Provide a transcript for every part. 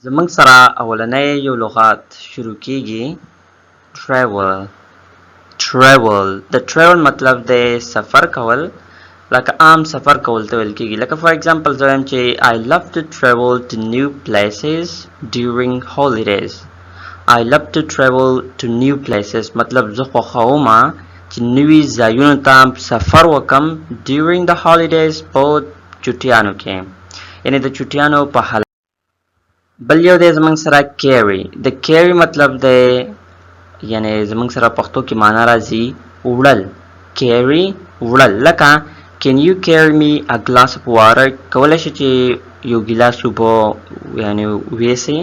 زمونږ سره اولنی یو لغات شروع کیږي travel. د travel مطلب دی سفر کول، لکه عام سفر کول ته ویل کیږي. لکه for example زه وایم چې I love to travel to new places during holidays. I love to travel to new places مطلب زه خوښوم چې نوي ځایونو ته سفر وکم during the holidays په چټیانو کې، یعنی د چټیانو په حالت. بل یو دی زمونږ سره carry. د carry مطلب دی یعنی زمونږ سره پښتو کې معنا راځي وړل. carry وړل، لکه can you carry me a glass of water؟ کولی شي چې یو ګیلاس اوبه یعنی ویسئ،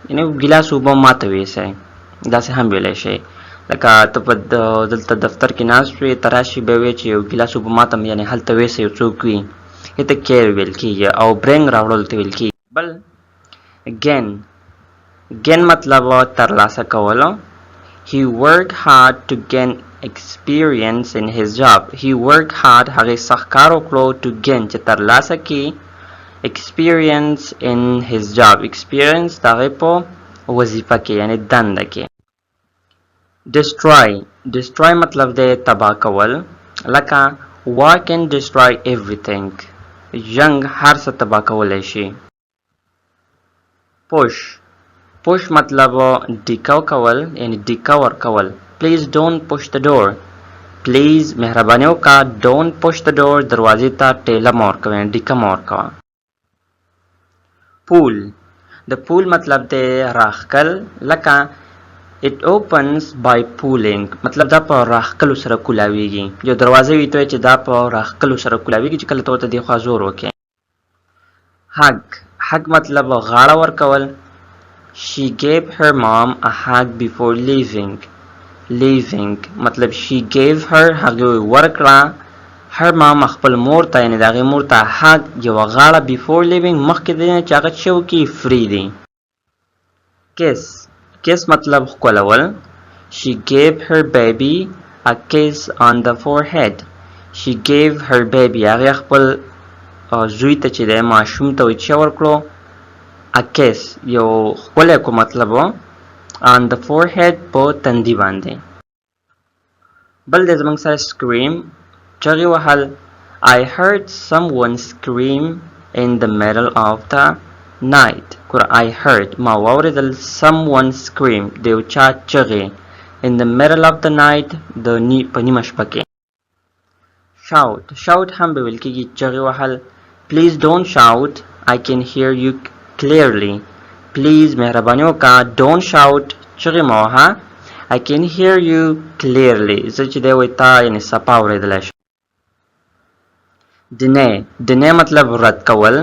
یعنی ګیلاس اوبه ماته ویسئ، داسې هم ویلی شئ. لکه ته په دلته دفتر کې ناست وې، ته راشي بیا وایې چې یو ګیلاس اوبه ماته یعنی هلته ویسئ، یو څوک وي، هې ته carry ویل کېږي. او bring راوړل ته ویل کېږي. بل gain مطلب ترلاسه کولو. He worked hard to gain experience in his job. He worked hard هغې سخت کار وکړو to gain چې ترلاسه کړي experience in his job. experience د هغې په وظیفه کې یعنی دنده کې. destroy مطلب دی تباه کول، لکه war can destroy everything. جنگ هر څه تباه کولی شي. push مطلب ډیکاو کول یعنی ډیکا ورکول. please don't push the door. please مهرباني وکړه don't push the door دروازې ته ټیله مه ورکوه یعنی ډیکه مه ورکوه. د پول مطلب دی راښکل، لکه it opens by pulling مطلب دا په راښکلو سره کولاویږي. یو دروازه وي ته چې دا په راښکلو سره کولاویږي چې کله ته ورته دې خوا زور وکړې. hug مطلب غاړه ورکول. she gave her mom a hug before leaving مطلب she gave her هغې ورکړه her mom خپل مور ته یعنی د هغې مور ته hug یوه غاړه before leaving مخکې د نه چې هغه څه وکړي فري دی. kiss مطلب ښکلول. she gave her baby a kiss on the forehead. she gave her baby هغې خپل زوی ته چې دی ماشوم ته چې ورکړو a kiss یو ښکلی کو مطلب on the forehead په تندي باندې. بل دی زمونږ سره scream چغې وهل. I heard someone scream in the middle of the night. I heard ما واوریدل someone scream د یو چا چغې in the middle of the night په نیمه شپه کې. shout هم به ویل کېږي چغې وهل. please don't shout I can hear you clearly. please مهرباني وکړه don't shout چغې مه وهه I can hear you clearly زه چې دی وایي تا یعنې صفا اورېدلی شم. deny مطلب رد کول،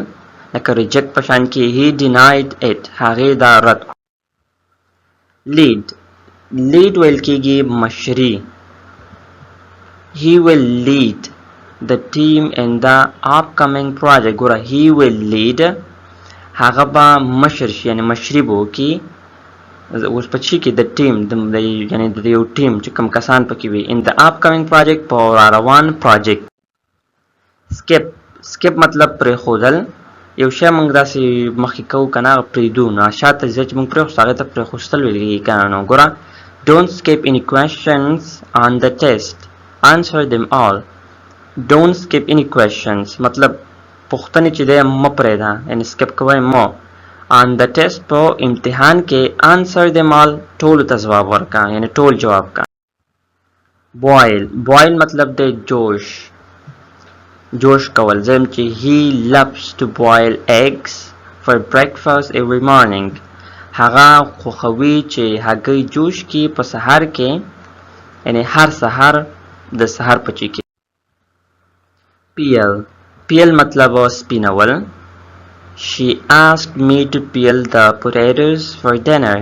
لکه reject په شان کې he denied it هغې دا رد کړو. lead ویل کېږي مشري. he will lead the team in the upcoming project. ګوره he will lead هغه به مشر شي یعنی مشري به وکړي اوس په چی کې د ټیم یعنی د یو ټیم چې کوم کسان پکې وي in the upcoming project په راروان پروجیکټ. skip مطلب پرېښودل، یو شی موږ داسې مخکې کوو که نه هغه پرېږدو نو شاته ځای چې موږ پرېښوستو هغې ته پرېښوستل ویل کېږي که نه. نو ګوره don't skip any questions on the test answer them all. don't skip any questions مطلب پوښتنې چې دی مه پرېږده یعنې سکپ کوئ مه. on the test په امتحان کې answer them all ټولو ته ځواب ورکړه یعنې ټول جواب کا. boil مطلب دی جوش کول. زم چې he loves to boil eggs for breakfast every morning. هغه خوښوي چې هګۍ جوش کړي په سهار کې یعنې هر سهار د سهار په چي کې. peel مطلب سپینول. she asked me to peel the potatoes for dinner.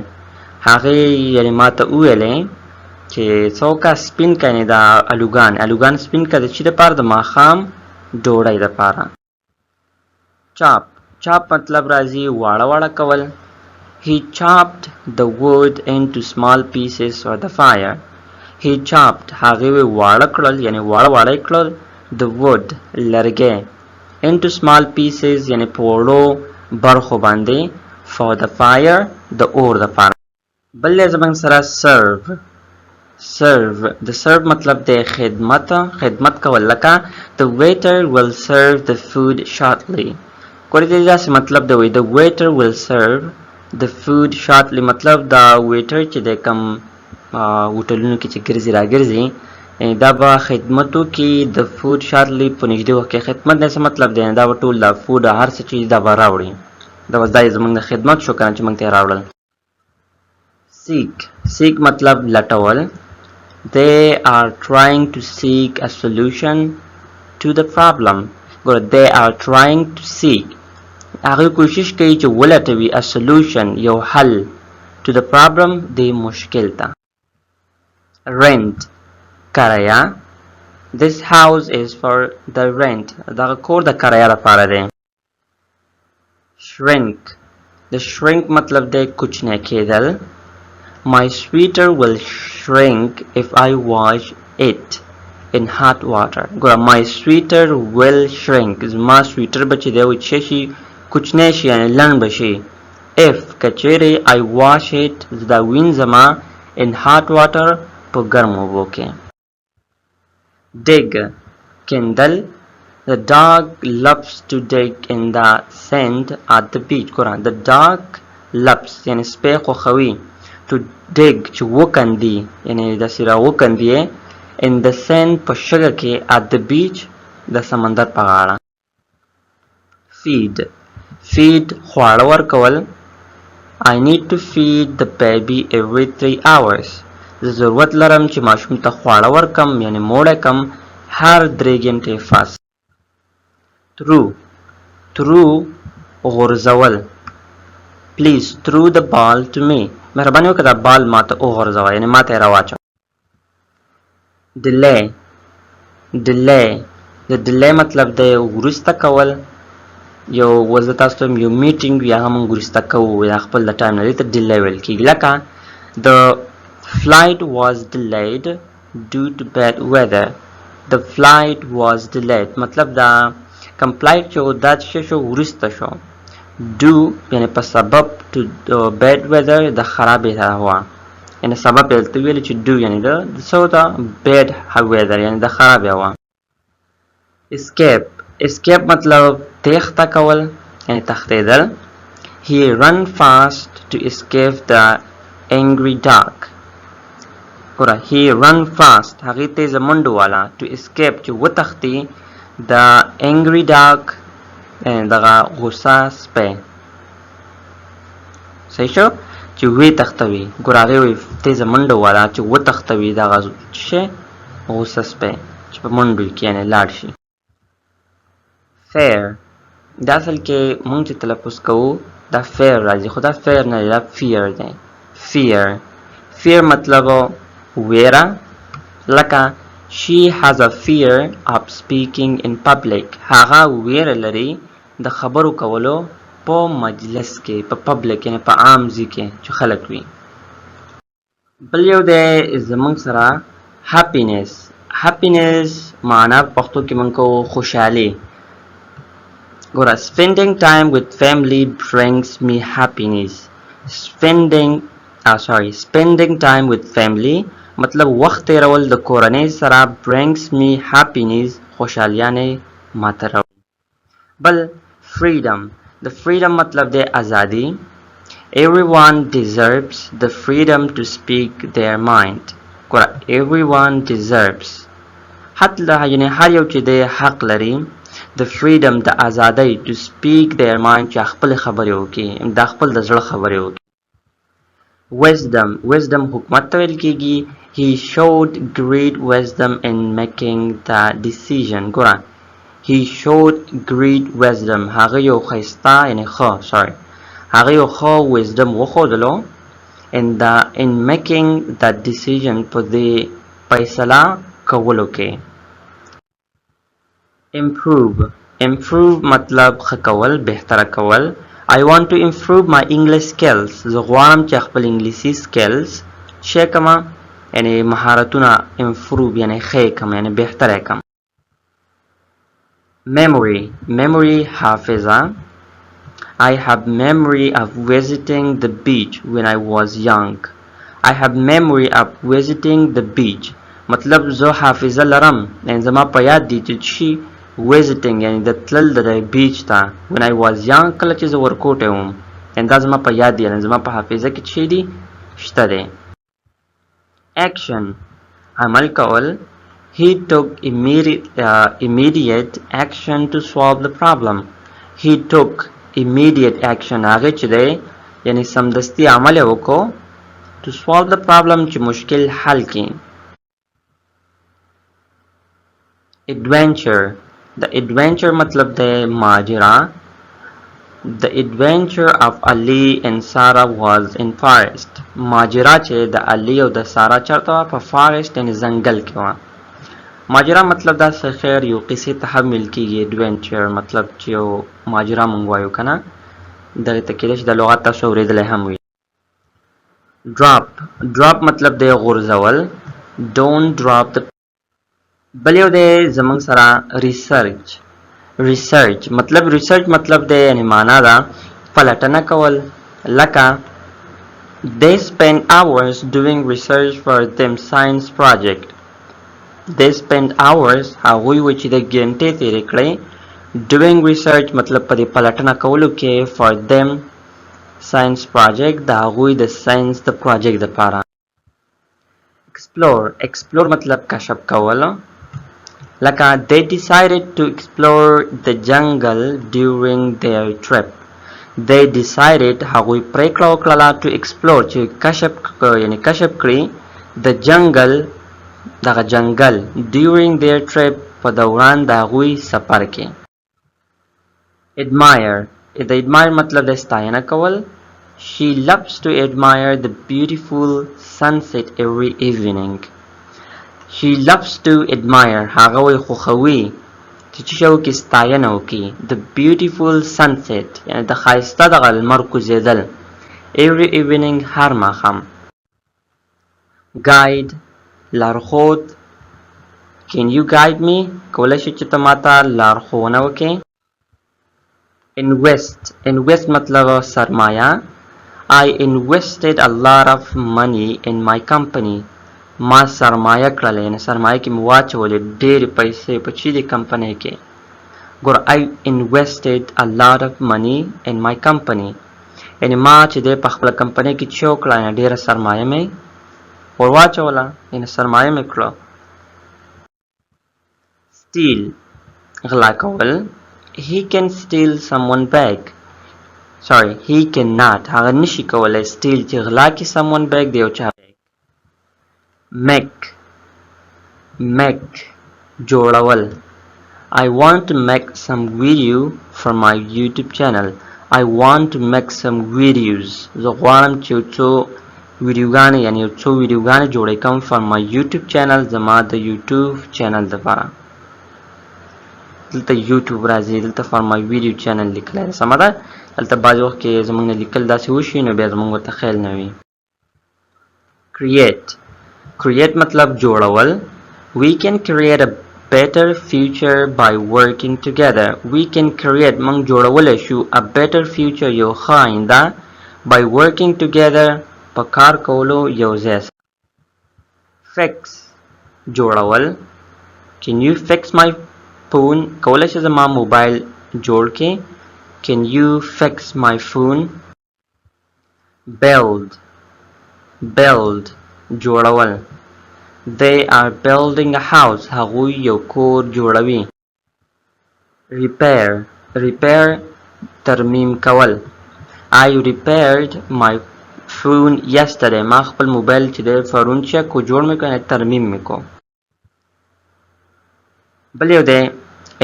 هغې یعنې ما ته وویلې چې څوکه سپین کړه یعنې د الوګان سپین کړه د چي دپاره د ماښام ډوډۍ دپاره. chop مطلب راځي واړه کول. he chopped the wood into small pieces for the fire. he chopped هغې واړه کړل یعنې واړه کړل the wood لرګی into small pieces یعنی په وړو برخو باندې for the fire د اور د پاره. بل زمنګ سره serve د serve مطلب د خدمت کول لکه the waiter will serve the food shortly. کولی دې داسې مطلب دی the waiter will serve the food shortly مطلب دا ویټر چې د کم هوټلونو کې چې ګرځي راګرځي دا به خدمتو کې د فود شارټلی په نږدې وخت کې خدمت نه څه مطلب دی دا به ټول د فود هر څه چیز دا به راوړي دا بس دا زموږ د خدمت شو کنه چې موږ ته راوړل. seek مطلب لټول they are trying to seek a solution to the problem. ګوره they are trying to seek هغه کوشش کوي چې ولټوي a solution یو حل to the problem د مشکل ته. rent کرایه this house is for the rent دا کور د کرایه لپاره دی. shrink مطلب دی کوچنی کېدل my sweater will shrink if I wash it in hot water. ګوره my sweater will shrink زما سویټر به چې دی وچ شي کوچنی شي یعنې لنډ به شي if کچېرې I wash it دا وینځمه in hot water په ګرمو اوبو کې. dig کیندل the dog loves to dig in the sand at the beach. ګوره the dog loves یعنې سپی خوښوي to dig چې وکندي یعنې داسې را وکندي in the sand په شګه کې at the beach د سمندر په غاړه. feed خواړه ورکول I need to feed the baby every 3 hours. زه ضرورت لرم چې ماشوم ته خواړه ورکم یعنې موړی کم هر 3 غنټې فاس. throw غورځول please throw the ball to me. مهرباني وکړه دا بال ماته وغورځوه یعنې ماته یې راواچوه. delay مطلب دی وروسته کول یو وزه تاسو ته یو میټینګ یا هم وروسته کوو یا خپل د ټایم نه دې ته ډیلی ویل کېږي لکه the flight was delayed due to bad weather. the flight was delayed مطلب دا کم فلایټ چې دا څه شو وروسته شو due یعنې په سبب to bad weather د خرابې هوا یعنې سبب یې دلته ویلي چې due یعنې د څه ده bad weather یعنې د خرابې هوا. escape مطلب تېښته کول یعنې تښتېدل he ran fast to escape the angry dog. ګوره he run fast هغې تېزه منډه واله to escape چې وتښتي the angry dog دغه غوسه سپی صحیح شو چې وی تښتوي ګوره هغې وایي تېزه منډه واله چې وتښتوي دغه شی غوسه سپی چې په منډو کې یعنې لاړ شي. fair دا اصل کې مونږ چې تلفظ کوو دا fair راځي خو دا fair نه دی دا fear دی. fear مطلب ویره لکه she has a fear of speaking in public. هغه ویره لري د خبرو کولو په مجلس کې په پبلک یعنې په عام ځای کې چې خلک وي. بل یو دی زمونږ سره happiness معنا په پښتو کې مونږ کوو خوشحالي. ګوره spending time with family brings me happiness. spending time with family مطلب وخت تیرول د کورنۍ سره brings me happiness خوشحالیانې ماته راوړي. بل the freedom مطلب دی ازادي everyone deserves the freedom to speak their mind. ګوره everyone deserves یعنې هر یو چې دی حق لري the freedom د ازادۍ to speak their mind چې خپل خبرې وکړي دا خپل د زړه خبرې وکړي. wisdom حکمت ته ویل کېږي he showed great wisdom in making the decision. ګوره he showed great wisdom هغه یو ښایسته یعنې هغه یو ښه wisdom وښودلو in making the decision په دې فیصله کولو کې. improve مطلب ښه کول بهتره کول I want to improve my English skills. زه غواړم چې خپل انګلیسي skills ښه کړم یعنې مهارتونه improve یعنې ښه کړم یعنې بهتره کړم. memory حافظه I have memory of visiting the beach when I was young. I have memory of visiting the beach. مطلب زه حافظه لرم یعنی زما په یاد دي چې شي visiting یعنی د تلل د بیچ ته when I was young کله چې زه ورکوټی وم یعنی دا زما په یاد دي یعنی زما په حافظه کې شي دي شته دی. Action عمل کول. He took immediate action to solve the problem. He took immediate action هغه چې دی یعنی سمدستي عمل یې وکړو to solve the problem چې مشکل حل کړي. Adventure the adventure مطلب دی ماجرا. The adventure of Ali and Sarah was in forest. ماجرا چې د علي او د سارا چرته وه په فارست یعنی ځنګل کې وه. ماجرا مطلب دا څه خیر یو قصې ته هم ویل کېږي. adventure مطلب چې یو ماجرا مونږ وایو که نه دغې ته کېدای شي د لغت تاسو اورېدلی هم وي. drop مطلب دی غورځول. don't drop the بل یو دی زمونږ سره research مطلب دی یعنی معنا ده پلټنه کول. لکه they spend hours doing research for them science project. they spend hours هغوی و چې د ګنټې تېرې کړې doing research مطلب په دې پلټنه کولو کې for them science project د هغوی د ساينس د پروجیکټ دپاره. explore مطلب کشف کول. لکه they decided to explore the jungle during their trip. they decided هغوی پریکړه وکړله to explore چې کشف کړي the jungle دغه جنگل during their trip په دوران د هغوی سفر کې. admire مطلب د ستاینه کول. she loves to admire the beautiful sunset every evening. she loves to admire هغه وی خوښوي چې څه شی وکړي ستاینه وکړي the beautiful sunset یعنی د ښایسته دغه لمر کوزېدل every evening هر ماښام. guide لارښود. can you guide me کولی شي چې ته ماته لارښوونه وکړې. invest مطلب سرمایه. I invested a lot of money in my company. ما سرمایه کړله یعنی سرمایه کې مې واچولې ډېرې پیسې په چی دې کمپنۍ کې. ګوره I invested a lot of money in my company یعنی ما چې دی په خپله کمپنۍ کې چې وکړه یعنی ډېره سرمایه مې ور واچوله یعنی سرمایه مې کړه. steal غلا کول. he can steal someone bag. he cannot هغه نشي کولی steal چې غلا کړي someone bag د یو چا. make جوړول. I want to make some video for my YouTube channel. I want to make some videos زه غواړم چې یو څو ویډیوګانې یعنی یو څو ویډیوګانې جوړې کړم for my YouTube channel زما د YouTube چینل دپاره. دلته YouTube راځي دلته for my video channel لیکلی ده سمه ده. دلته بعضې وخت کې زموږ نه لیکل داسې وشي نو بیا زموږ ورته خیال نه وي. create مطلب جوړول. we can create a better future by working together. we can create موږ جوړولی شو a better future یو ښه آینده by working together په کار کولو یو ځای سره. fix جوړول. can you fix my phone کولی شي زما موبایل جوړ کړي. can you fix my phone. build جوړول. they are building a house هغوی یو کور جوړوي. repair ترمیم کول. I repaired my phone yesterday ما خپل موبایل چې دی پرون چک کو جوړ مې کړ ترمیم مې کو. بل یو دی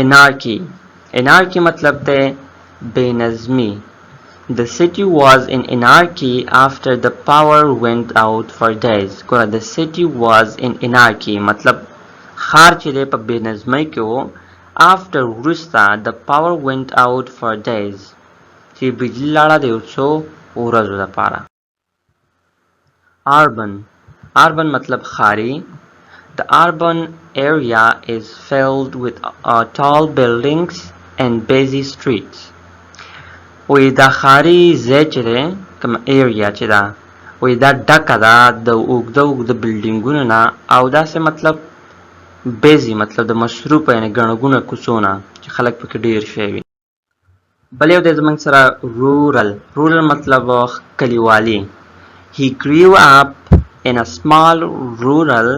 anarchy مطلب دی بے نظمی. The city was in anarchy after the power went out for days. ګوره the city was in anarchy مطلب ښار چې دی په بې نظمۍ کې و after وروسته the power went out for days چې بجلی لاړه د یو څو ورځو دپاره. urban مطلب ښاري. The urban area is filled with tall buildings and busy streets. وی دا ښاري ځای چې دی کوم ایریا چې ده وی دا ډکه ده د اوږده اوږده بلډینګونو نه او داسې مطلب بیزي مطلب د مصروفه یعنې ګڼه ګوڼه کوڅو نه چې خلک پکې ډېر شوي وي. بل یو دی زموږ سره رورل مطلب کلیوالي. He grew up in a small rural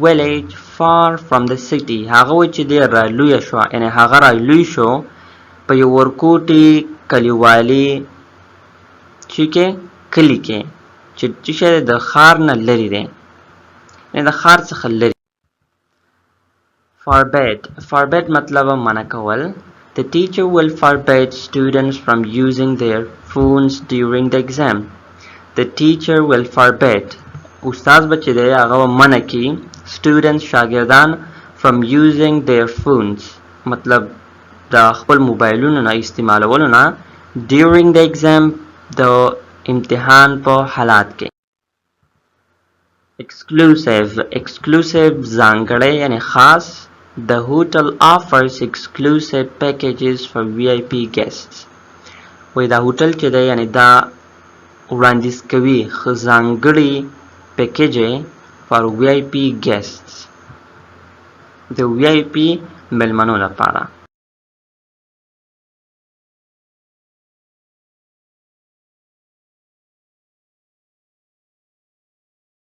village far from the city. هغه وایي چې دی رالویه شوه یعنې هغه رالوی شو په یو ورکوټي کلیوالي چې کې کلي کې چې شی د ښار نه لرې دی یعنې د ښار څخه لرې. Forbid مطلب منع کول. The teacher will forbid students from using their phones during the exam. The teacher will forbid استاد به چې دی هغه به منع کي students شاګردان from using their phones مطلب د خپل موبایلونو نه استعمالولو نه during the exam د امتحان په حالات کې. Exclusive ځانګړی یعنې خاص. The hotel offers exclusive packages for VIP guests. وی دا هوټل چې دی یعنې دا وړاندیز کوي ښه ځانګړي پیکیج for VIP guests د VIP مېلمنو لپاره.